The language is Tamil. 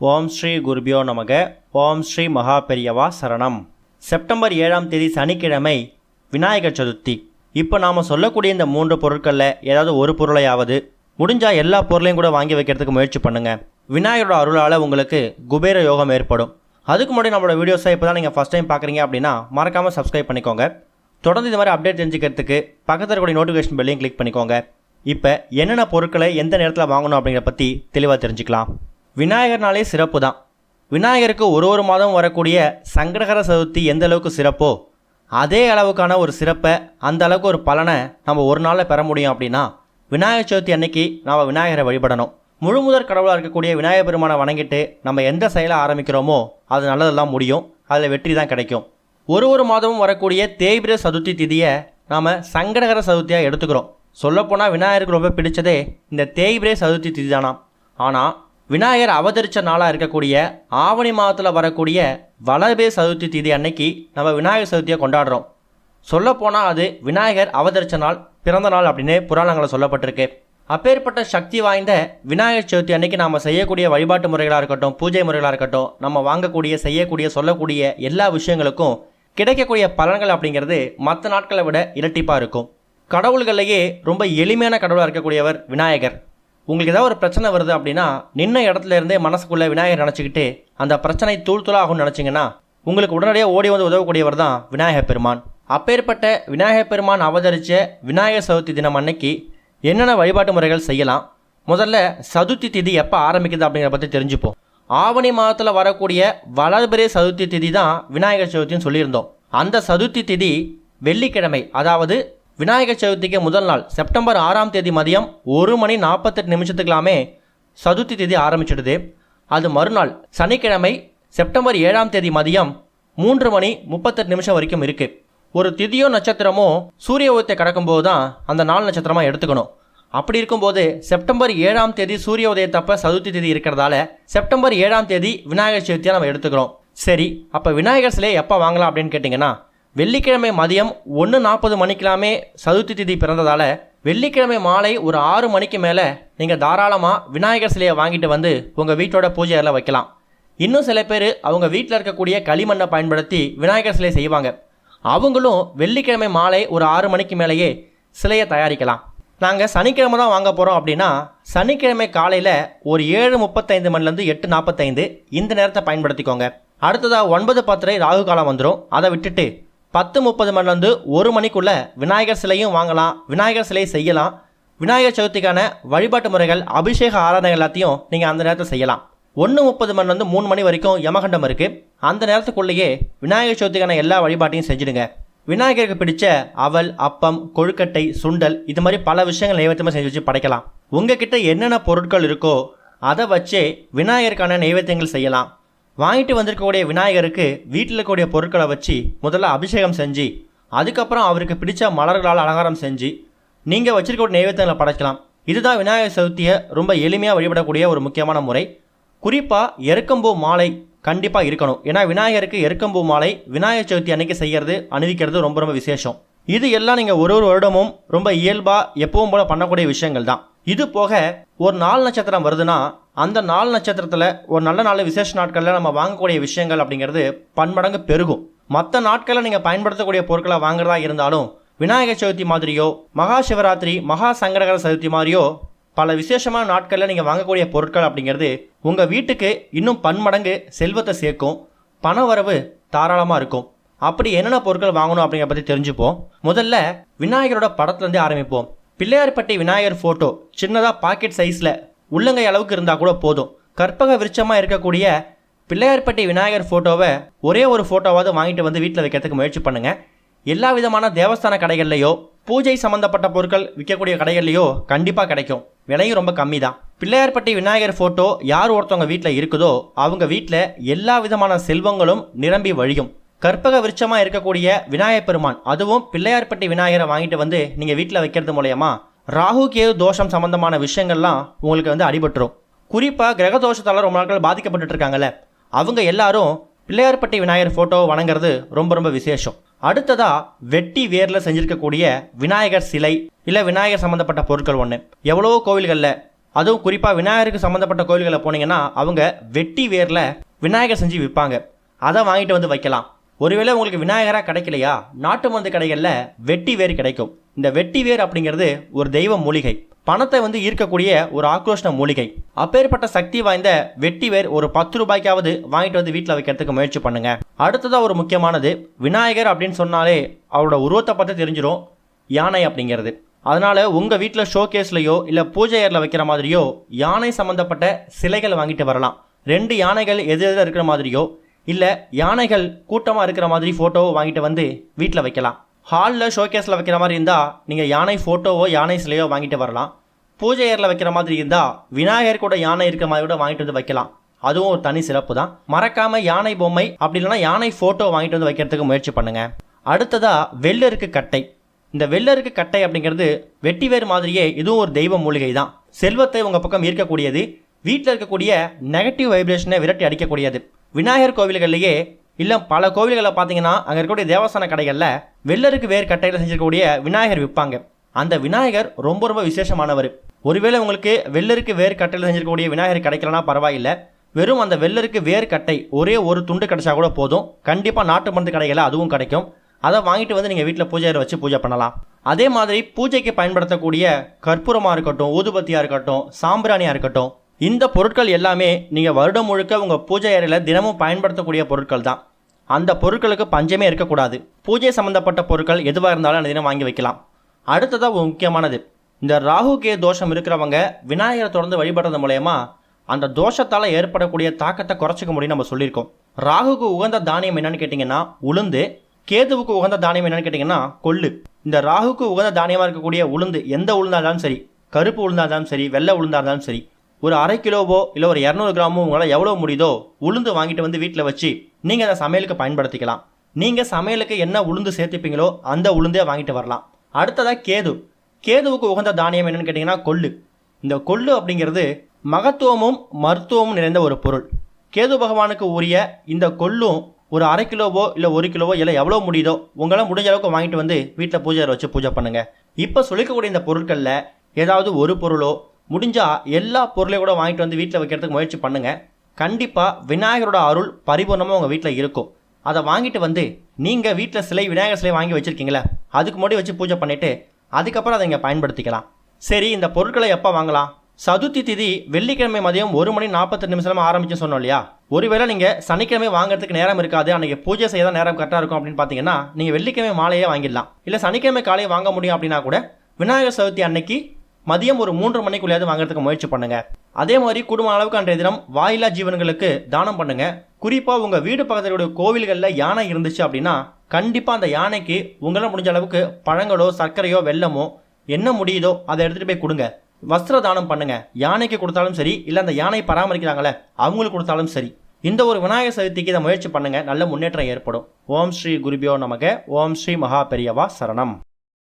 ஓம் ஸ்ரீ குருபியோ நமக. ஓம் ஸ்ரீ மகா பெரியவா சரணம். செப்டம்பர் 7ஆம் தேதி சனிக்கிழமை விநாயகர் சதுர்த்தி. இப்போ நாம் சொல்லக்கூடிய இந்த 3 பொருட்களில் ஏதாவது ஒரு பொருளையாவது முடிஞ்சால் எல்லா பொருளையும் கூட வாங்கி வைக்கிறதுக்கு முயற்சி பண்ணுங்கள். விநாயகரோட அருளால் உங்களுக்கு குபேர யோகம் ஏற்படும். அதுக்கு முன்னாடி நம்மளோட வீடியோஸை இப்போ தான் நீங்கள் ஃபஸ்ட் டைம் பார்க்குறீங்க அப்படின்னா மறக்காமல் சப்ஸ்கிரைப் பண்ணிக்கோங்க. தொடர்ந்து இது மாதிரி அப்டேட் தெரிஞ்சுக்கிறதுக்கு பக்கத்தில் இருக்கக்கூடிய நோட்டிஃபிகேஷன் பெல்லையும் கிளிக் பண்ணிக்கோங்க. இப்போ என்னென்ன பொருட்களை எந்த நேரத்தில் வாங்கணும் அப்படிங்கிறத பற்றி தெளிவாக தெரிஞ்சுக்கலாம். விநாயகர்னாலே சிறப்பு தான். விநாயகருக்கு ஒரு மாதம் வரக்கூடிய சங்கடகர சதுர்த்தி எந்த அளவுக்கு சிறப்போ அதே அளவுக்கான ஒரு சிறப்பை, அந்த அளவுக்கு ஒரு பலனை நம்ம ஒரு நாளில் பெற முடியும். அப்படின்னா விநாயகர் சதுர்த்தி அன்னைக்கு நாம் விநாயகரை வழிபடணும். முழுமுதற் கடவுளாக இருக்கக்கூடிய விநாயகர் பெருமானை வணங்கிட்டு நம்ம எந்த செயலை ஆரம்பிக்கிறோமோ அது நல்லதெல்லாம் முடியும், அதில் வெற்றி தான் கிடைக்கும். ஒரு மாதமும் வரக்கூடிய தேய்பிரை சதுர்த்தி திதியை நாம் சங்கடகர சதுர்த்தியாக எடுத்துக்கிறோம். சொல்லப்போனால் விநாயகருக்கு ரொம்ப பிடிச்சதே இந்த தேய்பிரை சதுர்த்தி திதி தானாம். ஆனால் விநாயகர் அவதரித்த நாளாக இருக்கக்கூடிய ஆவணி மாதத்தில் வரக்கூடிய வளர்பிறை சதுர்த்தி திதி அன்னைக்கு நம்ம விநாயகர் சதுர்த்தியை கொண்டாடுறோம். சொல்லப்போனால் அது விநாயகர் அவதரித்த நாள், பிறந்த நாள் அப்படின்னு புராணங்களில் சொல்லப்பட்டிருக்கு. அப்பேற்பட்ட சக்தி வாய்ந்த விநாயகர் சதுர்த்தி அன்னைக்கு நாம் செய்யக்கூடிய வழிபாட்டு முறைகளாக இருக்கட்டும், பூஜை முறைகளாக இருக்கட்டும், நம்ம வாங்கக்கூடிய, செய்யக்கூடிய, சொல்லக்கூடிய எல்லா விஷயங்களுக்கும் கிடைக்கக்கூடிய பலன்கள் அப்படிங்கிறது மற்ற நாட்களை விட இரட்டிப்பாக இருக்கும். கடவுள்கள்லேயே ரொம்ப எளிமையான கடவுளாக இருக்கக்கூடியவர் விநாயகர். உங்களுக்கு ஏதாவது ஒரு பிரச்சனை வருது அப்படின்னா நின்ன இடத்துல இருந்தே மனசுக்குள்ளே விநாயகர் நினச்சிக்கிட்டு அந்த பிரச்சனை தூளாகும்னு நினச்சிங்கன்னா உங்களுக்கு உடனடியாக ஓடி வந்து உதவக்கூடியவர் தான் விநாயகர் பெருமான். அப்பேற்பட்ட விநாயகர் பெருமான் அவதரித்த விநாயகர் சதுர்த்தி தினம் அன்னைக்கு என்னென்ன வழிபாட்டு முறைகள் செய்யலாம்? முதல்ல சதுர்த்தி திதி எப்போ ஆரம்பிக்குது அப்படிங்கிறத பற்றி தெரிஞ்சுப்போம். ஆவணி மாதத்தில் வரக்கூடிய வளர்பிறை சதுர்த்தி திதி தான் விநாயகர் சதுர்த்தின்னு சொல்லியிருந்தோம். அந்த சதுர்த்தி திதி வெள்ளிக்கிழமை, அதாவது விநாயகர் சதுர்த்திக்கு முதல் நாள் செப்டம்பர் 6ஆம் தேதி மதியம் 1:48 சதுர்த்தி திதி ஆரம்பிச்சிடுது. அது மறுநாள் சனிக்கிழமை செப்டம்பர் 7ஆம் தேதி மதியம் 3:38 வரைக்கும் இருக்குது. ஒரு திதியோ நட்சத்திரமோ சூரிய உதயத்தை கடக்கும்போது தான் அந்த நாள் நட்சத்திரமாக எடுத்துக்கணும். அப்படி இருக்கும்போது செப்டம்பர் 7ஆம் தேதி சூரிய உதயத்தப்ப சதுர்த்தி திதி இருக்கிறதால செப்டம்பர் 7ஆம் தேதி விநாயகர் சதுர்த்தியாக நம்ம எடுத்துக்கிறோம். சரி, அப்போ விநாயகர் சிலையை எப்போ வாங்கலாம் அப்படின்னு கேட்டிங்கன்னா வெள்ளிக்கிழமை மதியம் 1:40 சதுர்த்தி திதி பிறந்ததால் வெள்ளிக்கிழமை மாலை ஒரு 6 மணிக்கு மேலே நீங்கள் தாராளமாக விநாயகர் சிலையை வாங்கிட்டு வந்து உங்கள் வீட்டோட பூஜை அறையில் வைக்கலாம். இன்னும் சில பேர் அவங்க வீட்டில் இருக்கக்கூடிய களிமண்ணை பயன்படுத்தி விநாயகர் சிலை செய்வாங்க. அவங்களும் வெள்ளிக்கிழமை மாலை ஒரு 6 மணிக்கு மேலேயே சிலையை தயாரிக்கலாம். நாங்கள் சனிக்கிழமை தான் வாங்க போகிறோம் அப்படின்னா சனிக்கிழமை காலையில் ஒரு 7:35 8:45 இந்த நேரத்தை பயன்படுத்திக்கோங்க. அடுத்ததாக 9:10 ராகு காலம் வந்துடும். அதை விட்டுட்டு 10:30 1 மணிக்குள்ளே விநாயகர் சிலையும் வாங்கலாம், விநாயகர் சிலையை செய்யலாம். விநாயகர் சதுர்த்திக்கான வழிபாட்டு முறைகள், அபிஷேக ஆராதனைகள் எல்லாத்தையும் நீங்கள் அந்த நேரத்தில் செய்யலாம். 1:30 3 மணி வரைக்கும் யமகண்டம் இருக்குது. அந்த நேரத்துக்குள்ளேயே விநாயகர் சதுர்த்திக்கான எல்லா வழிபாட்டையும் செஞ்சுடுங்க. விநாயகருக்கு பிடிச்ச அவல், அப்பம், கொழுக்கட்டை, சுண்டல், இது மாதிரி பல விஷயங்கள் நைவேத்தியமாக செஞ்சு வச்சு படைக்கலாம். உங்ககிட்ட என்னென்ன பொருட்கள் இருக்கோ அதை வச்சே விநாயகருக்கான நைவேத்தியங்கள் செய்யலாம். வாங்கிட்டு வந்திருக்கக்கூடிய விநாயகருக்கு வீட்டில் இருக்கக்கூடிய பொருட்களை வச்சு முதல்ல அபிஷேகம் செஞ்சு அதுக்கப்புறம் அவருக்கு பிடிச்ச மலர்களால் அலங்காரம் செஞ்சு நீங்கள் வச்சிருக்கக்கூடிய நைவேத்தியங்களை படைக்கலாம். இதுதான் விநாயகர் சதுர்த்தியை ரொம்ப எளிமையாக வழிபடக்கூடிய ஒரு முக்கியமான முறை. குறிப்பாக எருக்கம்பூ மாலை கண்டிப்பாக இருக்கணும். ஏன்னா விநாயகருக்கு எருக்கம்பூ மாலை விநாயகர் சதுர்த்தி அன்னைக்கு செய்கிறது, அணிவிக்கிறது ரொம்ப விசேஷம். இது எல்லாம் நீங்கள் ஒரு வருடமும் ரொம்ப இயல்பாக எப்பவும் போல பண்ணக்கூடிய விஷயங்கள் தான். இது போக ஒரு நாள் நட்சத்திரம் வருதுன்னா அந்த நாள் நட்சத்திரத்தில் ஒரு நல்ல நாள், விசேஷ நாட்களில் நம்ம வாங்கக்கூடிய விஷயங்கள் அப்படிங்கிறது பன்மடங்கு பெருகும். மற்ற நாட்களில் நீங்கள் பயன்படுத்தக்கூடிய பொருட்களை வாங்குறதா இருந்தாலும் விநாயகர் சதுர்த்தி மாதிரியோ, மகா சிவராத்திரி, மகா சங்கடகர சதுர்த்தி மாதிரியோ பல விசேஷமான நாட்களில் நீங்கள் வாங்கக்கூடிய பொருட்கள் அப்படிங்கிறது உங்கள் வீட்டுக்கு இன்னும் பன்மடங்கு செல்வத்தை சேர்க்கும், பண வரவு தாராளமாக இருக்கும். அப்படி என்னென்ன பொருட்கள் வாங்கணும் அப்படிங்கிற பற்றி தெரிஞ்சுப்போம். முதல்ல விநாயகரோட படத்துலேருந்தே ஆரம்பிப்போம். பிள்ளையார்பட்டி விநாயகர் ஃபோட்டோ சின்னதாக பாக்கெட் சைஸில் உள்ளங்கை அளவுக்கு இருந்தால் கூட போதும். கற்பக விருட்சமாக இருக்கக்கூடிய பிள்ளையார்பட்டி விநாயகர் ஃபோட்டோவை ஒரே ஒரு ஃபோட்டோவாவது வாங்கிட்டு வந்து வீட்டில் வைக்கிறதுக்கு முயற்சி பண்ணுங்கள். எல்லா விதமான தேவஸ்தான கடைகள்லையோ, பூஜை சம்மந்தப்பட்ட பொருட்கள் விற்கக்கூடிய கடைகள்லையோ கண்டிப்பாக கிடைக்கும். விலையும் ரொம்ப கம்மி தான். பிள்ளையார்பட்டி விநாயகர் ஃபோட்டோ யார் ஒருத்தவங்க வீட்டில் இருக்குதோ அவங்க வீட்டில் எல்லா விதமான செல்வங்களும் நிரம்பி வழியும். கற்பக விருட்சமாக இருக்கக்கூடிய விநாயகர் பெருமான், அதுவும் பிள்ளையார்பட்டி விநாயகரை வாங்கிட்டு வந்து நீங்கள் வீட்டில் வைக்கிறது மூலயமா ராகு கேது தோஷம் சம்பந்தமான விஷயங்கள்லாம் உங்களுக்கு அடிபட்டுரும். குறிப்பாக கிரக தோஷத்தால் ரொம்ப நாட்கள் பாதிக்கப்பட்டு இருக்காங்கல்ல, அவங்க எல்லாரும் பிள்ளையார்பட்டி விநாயகர் ஃபோட்டோவை வணங்குறது ரொம்ப விசேஷம். அடுத்ததாக வெட்டி வேரில் செஞ்சுருக்கக்கூடிய விநாயகர் சிலை இல்லை விநாயகர் சம்மந்தப்பட்ட பொருட்கள் ஒன்று. எவ்வளவோ கோவில்களில் அதுவும் குறிப்பாக விநாயகருக்கு சம்மந்தப்பட்ட கோவில்களில் போனீங்கன்னா அவங்க வெட்டி வேரில் விநாயகர் செஞ்சு விற்பாங்க. அதை வாங்கிட்டு வந்து வைக்கலாம். ஒருவேளை உங்களுக்கு விநாயகராக கிடைக்கலையா, நாட்டு மருந்து கடைகளில் வெட்டி வேர் கிடைக்கும். இந்த வெட்டி வேர் அப்படிங்கிறது ஒரு தெய்வ மூலிகை, பணத்தை வந்து ஈர்க்கக்கூடிய ஒரு ஆக்ரோஷ்ண மூலிகை. அப்பேற்பட்ட சக்தி வாய்ந்த வெட்டி வேர் ஒரு 10 ரூபாய்க்காவது வாங்கிட்டு வந்து வீட்டில் வைக்கிறதுக்கு முயற்சி பண்ணுங்க. அடுத்ததாக ஒரு முக்கியமானது, விநாயகர் அப்படின்னு சொன்னாலே அவரோட உருவத்தை பார்த்து தெரிஞ்சிடும் யானை அப்படிங்கிறது. அதனால் உங்கள் வீட்டில் ஷோகேஸ்லையோ இல்லை பூஜை ஏரில் வைக்கிற மாதிரியோ யானை சம்மந்தப்பட்ட சிலைகள் வாங்கிட்டு வரலாம். 2 யானைகள் எதிரில் இருக்கிற மாதிரியோ இல்லை யானைகள் கூட்டமாக இருக்கிற மாதிரி ஃபோட்டோவோ வாங்கிட்டு வந்து வீட்டில் வைக்கலாம். ஹாலில் ஷோகேஸில் வைக்கிற மாதிரி இருந்தால் நீங்கள் யானை ஃபோட்டோவோ யானை சிலையோ வாங்கிட்டு வரலாம். பூஜை ஏரில் வைக்கிற மாதிரி இருந்தால் விநாயகர் கூட யானை இருக்கிற மாதிரி கூட வாங்கிட்டு வந்து வைக்கலாம். அதுவும் ஒரு தனி சிறப்பு தான். மறக்காமல் யானை பொம்மை அப்படி இல்லைனா யானை ஃபோட்டோ வாங்கிட்டு வந்து வைக்கிறதுக்கு முயற்சி பண்ணுங்கள். அடுத்ததாக வெள்ளருக்கு கட்டை. இந்த வெள்ளருக்கு கட்டை அப்படிங்கிறது வெட்டிவேர் மாதிரியே இதுவும் ஒரு தெய்வ மூலிகை தான். செல்வத்தை உங்கள் பக்கம் ஈர்க்கக்கூடியது, வீட்டில் இருக்கக்கூடிய நெகட்டிவ் வைப்ரேஷனை விரட்டி அடிக்கக்கூடியது. விநாயகர் கோவில்கள்லேயே இல்லை பல கோவில்களில் பார்த்தீங்கன்னா அங்கே இருக்கக்கூடிய தேவஸ்தான கடைகளில் வெள்ளருக்கு வேர் கட்டையில் செஞ்சிருக்கக்கூடிய விநாயகர் விற்பாங்க. அந்த விநாயகர் ரொம்ப ரொம்ப விசேஷமானவர். ஒருவேளை உங்களுக்கு வெள்ளருக்கு வேர் கட்டையில் செஞ்சிருக்கக்கூடிய விநாயகர் கிடைக்கலனா பரவாயில்லை, வெறும் அந்த வெள்ளருக்கு வேர் கட்டை ஒரே ஒரு துண்டு கிடைச்சா கூட போதும். கண்டிப்பாக நாட்டு மருந்து கடைகளில் அதுவும் கிடைக்கும். அதை வாங்கிட்டு வந்து நீங்கள் வீட்டில் பூஜையை வச்சு பூஜை பண்ணலாம். அதே மாதிரி பூஜைக்கு பயன்படுத்தக்கூடிய கற்பூரமாக இருக்கட்டும், ஊதுபத்தியாக இருக்கட்டும், சாம்பிராணியாக இருக்கட்டும், இந்த பொருட்கள் எல்லாமே நீங்கள் வருடம் முழுக்க உங்கள் பூஜை அறையில் தினமும் பயன்படுத்தக்கூடிய பொருட்கள் தான். அந்த பொருட்களுக்கு பஞ்சமே இருக்கக்கூடாது. பூஜை சம்மந்தப்பட்ட பொருட்கள் எதுவாக இருந்தாலும் அந்த தினம் வாங்கி வைக்கலாம். அடுத்ததாக ஒரு முக்கியமானது, இந்த ராகு கே தோஷம் இருக்கிறவங்க விநாயகரை தொடர்ந்து வழிபடுறது மூலயமா அந்த தோஷத்தால் ஏற்படக்கூடிய தாக்கத்தை குறைச்சிக்க முடியும் நம்ம சொல்லியிருக்கோம். ராகுக்கு உகந்த தானியம் என்னன்னு கேட்டிங்கன்னா உளுந்து, கேதுவுக்கு உகந்த தானியம் என்னன்னு கேட்டிங்கன்னா கொள்ளு. இந்த ராகுக்கு உகந்த தானியமாக இருக்கக்கூடிய உளுந்து எந்த உளுந்தாக இருந்தாலும் சரி, கருப்பு உளுந்தாக இருந்தாலும் சரி, வெள்ளை உளுந்தாக இருந்தாலும் சரி, ஒரு 1/2 கிலோவோ இல்லை ஒரு 200 கிராமோ உங்களால் எவ்வளோ முடியுதோ உளுந்து வாங்கிட்டு வந்து வீட்டில் வச்சு நீங்கள் அதை சமையலுக்கு பயன்படுத்திக்கலாம். நீங்கள் சமையலுக்கு என்ன உளுந்து சேர்த்துப்பீங்களோ அந்த உளுந்தே வாங்கிட்டு வரலாம். அடுத்ததாக கேதுவுக்கு உகந்த தானியம் என்னென்னு கேட்டிங்கன்னா கொள்ளு. இந்த கொள்ளு அப்படிங்கிறது மகத்துவமும் மருத்துவமும் நிறைந்த ஒரு பொருள். கேது பகவானுக்கு உரிய இந்த கொள்ளும் ஒரு 1/2 கிலோவோ இல்லை 1 கிலோவோ இல்லை எவ்வளோ முடியுதோ உங்களால் முடிஞ்ச அளவுக்கு வாங்கிட்டு வந்து வீட்டில் பூஜை வச்சு பூஜை பண்ணுங்கள். இப்போ சொல்லிக்கக்கூடிய இந்த பொருட்களில் ஏதாவது ஒரு பொருளோ முடிஞ்சால் எல்லா பொருளையும் கூட வாங்கிட்டு வந்து வீட்டில் வைக்கிறதுக்கு முயற்சி பண்ணுங்கள். கண்டிப்பாக விநாயகரோட அருள் பரிபூர்ணமாக உங்கள் வீட்டில் இருக்கும். அதை வாங்கிட்டு வந்து நீங்கள் வீட்டில் விநாயகர் சிலை வாங்கி வச்சுருக்கீங்களே அதுக்கு முன்னாடி வச்சு பூஜை பண்ணிவிட்டு அதுக்கப்புறம் அதை இங்கே பயன்படுத்திக்கலாம். சரி, இந்த பொருட்களை எப்போ வாங்கலாம்? சதுர்த்தி திதி வெள்ளிக்கிழமை மதியம் 1:42 ஆரம்பிச்சு சொன்னோம் இல்லையா? ஒருவேளை நீங்கள் சனிக்கிழமை வாங்குறதுக்கு நேரம் இருக்காது, அன்றைக்கி பூஜை செய்ய தான் நேரம் கரெக்டாக இருக்கும் அப்படின்னு பார்த்தீங்கன்னா நீங்கள் வெள்ளிக்கிழமை மாலையே வாங்கிடலாம். இல்லை சனிக்கிழமை காலையே வாங்க முடியும் அப்படின்னா கூட விநாயகர் சதுர்த்தி அன்னைக்கு மதியம் ஒரு 3 மணிக்குள்ளேயாவது வாங்குறதுக்கு முயற்சி பண்ணுங்கள். அதே மாதிரி குடும்ப அளவுக்கு அன்றைய தினம் வாயிலா ஜீவன்களுக்கு தானம் பண்ணுங்கள். குறிப்பாக உங்கள் வீடு பக்கத்தில் கோவில்களில் யானை இருந்துச்சு அப்படின்னா கண்டிப்பாக அந்த யானைக்கு உங்களால் முடிஞ்ச அளவுக்கு பழங்களோ சர்க்கரையோ வெல்லமோ என்ன முடியுதோ அதை எடுத்துகிட்டு போய் கொடுங்க. வஸ்திர தானம் பண்ணுங்கள். யானைக்கு கொடுத்தாலும் சரி, இல்லை அந்த யானை பராமரிக்கிறாங்களே அவங்களுக்கு கொடுத்தாலும் சரி. இந்த ஒரு விநாயகர் சதுர்த்திக்கு இதை முயற்சி பண்ணுங்கள், நல்ல முன்னேற்றம் ஏற்படும். ஓம் ஸ்ரீ குருபியோ நமக. ஓம் ஸ்ரீ மகா பெரியவா சரணம்.